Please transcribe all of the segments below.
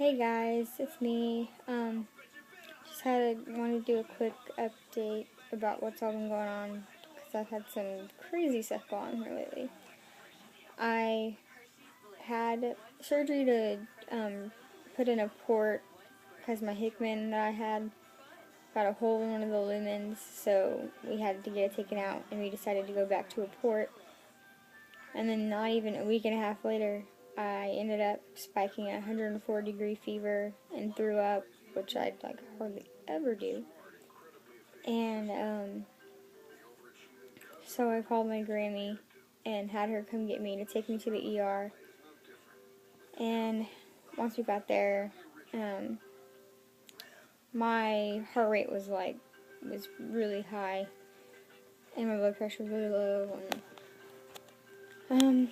Hey guys, it's me. Wanted to do a quick update about what's all been going on because I've had some crazy stuff going on here lately. I had surgery to put in a port because my Hickman that I had got a hole in one of the lumens, so we had to get it taken out, and we decided to go back to a port. And then not even a week and a half later, I ended up spiking a 104-degree fever and threw up, which I'd hardly ever do. And so I called my Grammy and had her come get me to take me to the ER. And once we got there, my heart rate was really high, and my blood pressure was really low. And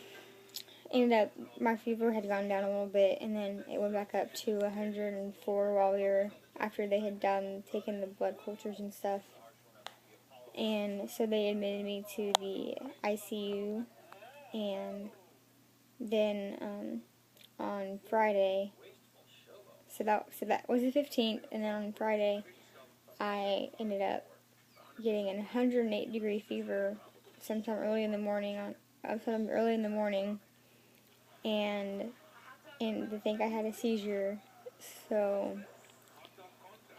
ended up, my fever had gone down a little bit, and then it went back up to 104 after they had taken the blood cultures and stuff. And so they admitted me to the ICU, and then on Friday, so that was the 15th, and then on Friday, I ended up getting a 108-degree fever sometime early in the morning, and to think I had a seizure, so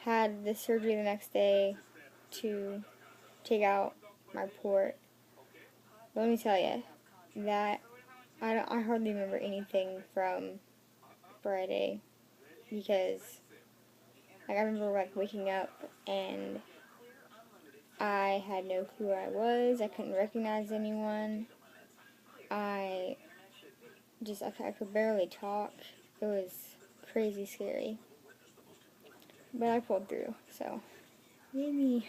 had the surgery the next day to take out my port. But let me tell you, that I hardly remember anything from Friday, because I remember waking up and I had no clue where I was. I couldn't recognize anyone. I could barely talk. It was crazy scary. But I pulled through, so yay me.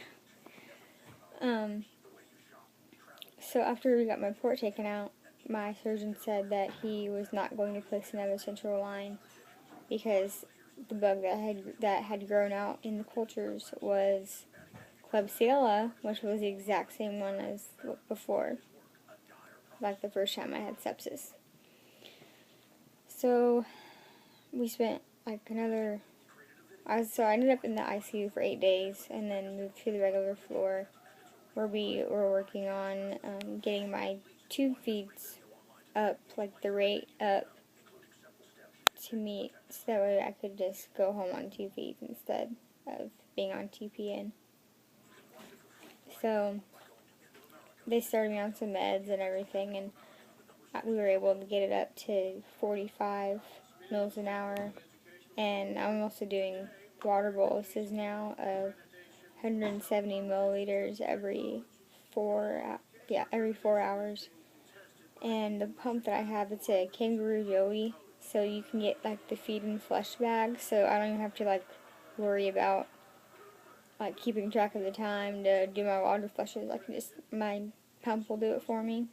So after we got my port taken out, my surgeon said that he was not going to place another central line because the bug that had grown out in the cultures was Klebsiella, which was the exact same one as before, like the first time I had sepsis. So we spent I ended up in the ICU for 8 days, and then moved to the regular floor, where we were working on getting my tube feeds up, the rate up to meet, so that way I could just go home on tube feeds instead of being on TPN. So they started me on some meds and everything, and we were able to get it up to 45 mils an hour. And I'm also doing water boluses now of 170 milliliters every 4 hours. And the pump that I have, it's a Kangaroo Joey, so you can get the feed and flush bag, so I don't even have to worry about keeping track of the time to do my water flushes. My pump will do it for me.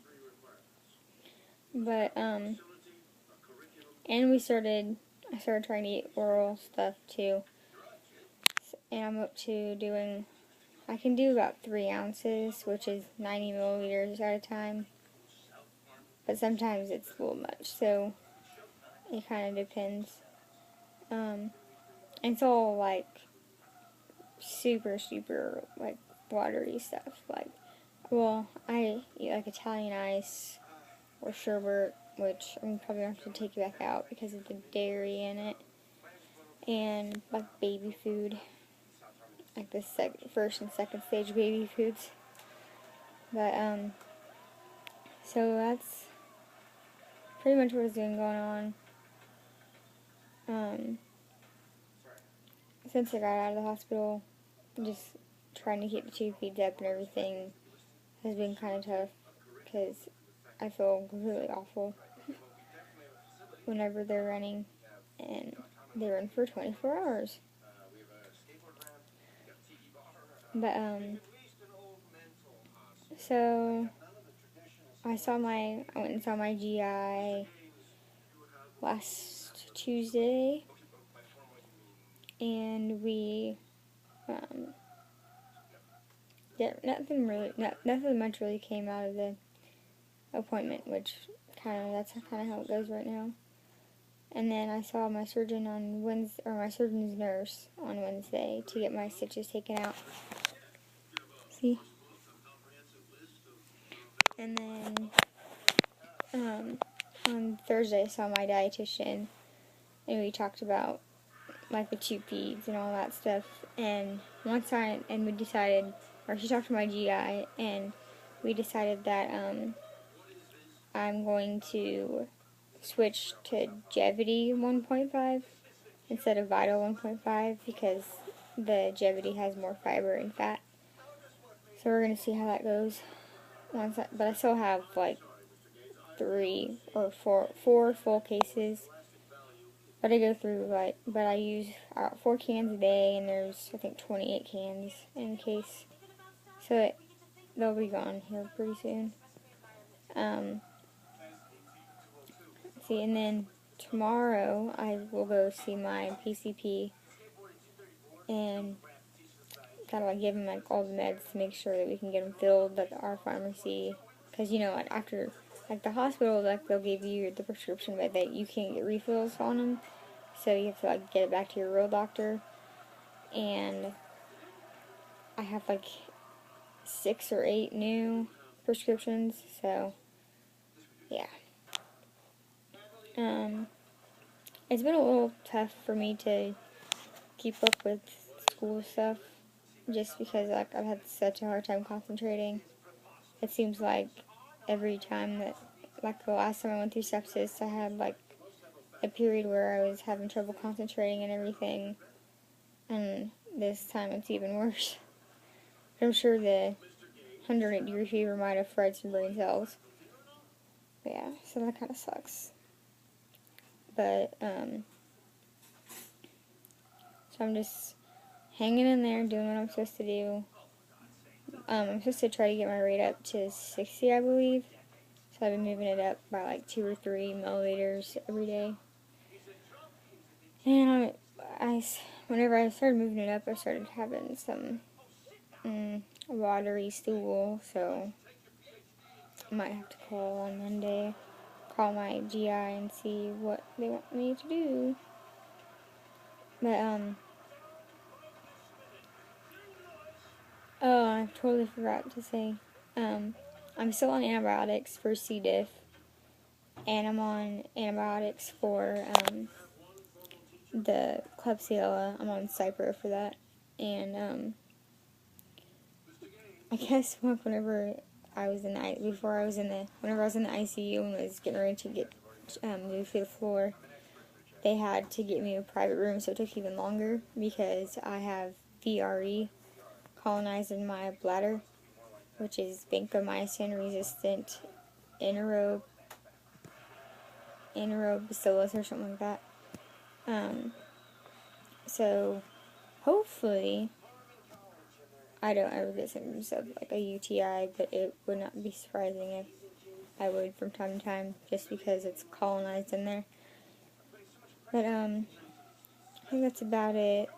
But and I started trying to eat oral stuff too, and I'm up to I can do about 3 ounces, which is 90 milliliters at a time, but sometimes it's a little much, so it kind of depends. It's all super watery stuff. I eat Italian ice or sherbet, which I'm probably going to have to take back out because of the dairy in it, and baby food, the first and second stage baby foods. But so that's pretty much what is going on. Since I got out of the hospital, just trying to keep the tube feeds up and everything has been kind of tough, because I feel completely awful whenever they're running, and they run for 24 hours. But so I went and saw my GI last Tuesday, and nothing much really came out of the appointment, which that's kind of how it goes right now. And then I saw my surgeon on Wednesday, or my surgeon's nurse on Wednesday to get my stitches taken out. See? And then on Thursday I saw my dietitian, and we talked about like the tube feeds and all that stuff. And we decided, or she talked to my GI, and we decided that I'm going to switch to Jevity 1.5 instead of Vital 1.5 because the Jevity has more fiber and fat. So we're gonna see how that goes. But I still have like 4 full cases. But I go through but I use 4 cans a day, and there's I think 28 cans in a case. So they'll be gone here pretty soon. See, and then tomorrow I will go see my PCP, and gotta like give him like all the meds to make sure that we can get them filled at our pharmacy. Cause like after like the hospital, like they'll give you the prescription, but that you can't get refills on them, so you have to like get it back to your real doctor. And I have like 6 or 8 new prescriptions, so yeah. It's been a little tough for me to keep up with school stuff, just because like I've had such a hard time concentrating. It seems like every time that, like the last time I went through sepsis, I had like a period where I was having trouble concentrating and everything, and this time it's even worse. I'm sure the 108-degree fever might have fried some brain cells. But yeah, so that kind of sucks. But, so I'm just hanging in there, doing what I'm supposed to do. I'm supposed to try to get my rate up to 60, I believe. So I've been moving it up by like 2 or 3 milliliters every day. And whenever I started moving it up, I started having some watery stool. So I might have to call on Monday, call my GI and see what they want me to do. But, oh, I totally forgot to say, I'm still on antibiotics for C. diff, and I'm on antibiotics for, the Klebsiella. I'm on Cypro for that, and, I guess whenever I was in the ICU and was getting ready to get, moved to the floor, they had to get me a private room, so it took even longer, because I have VRE colonized in my bladder, which is vancomycin-resistant enterobacillus or something like that. So hopefully I don't ever get symptoms of like a UTI, but it would not be surprising if I would from time to time, just because it's colonized in there. But I think that's about it.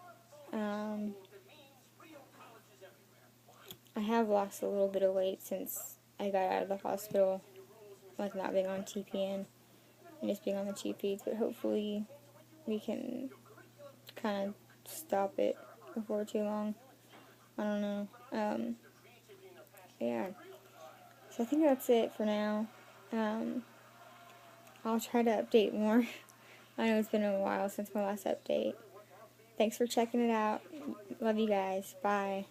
I have lost a little bit of weight since I got out of the hospital, like not being on TPN and just being on the cheap feeds, but hopefully we can kind of stop it before too long. I don't know. Yeah. So I think that's it for now. I'll try to update more. I know it's been a while since my last update. Thanks for checking it out. Love you guys. Bye.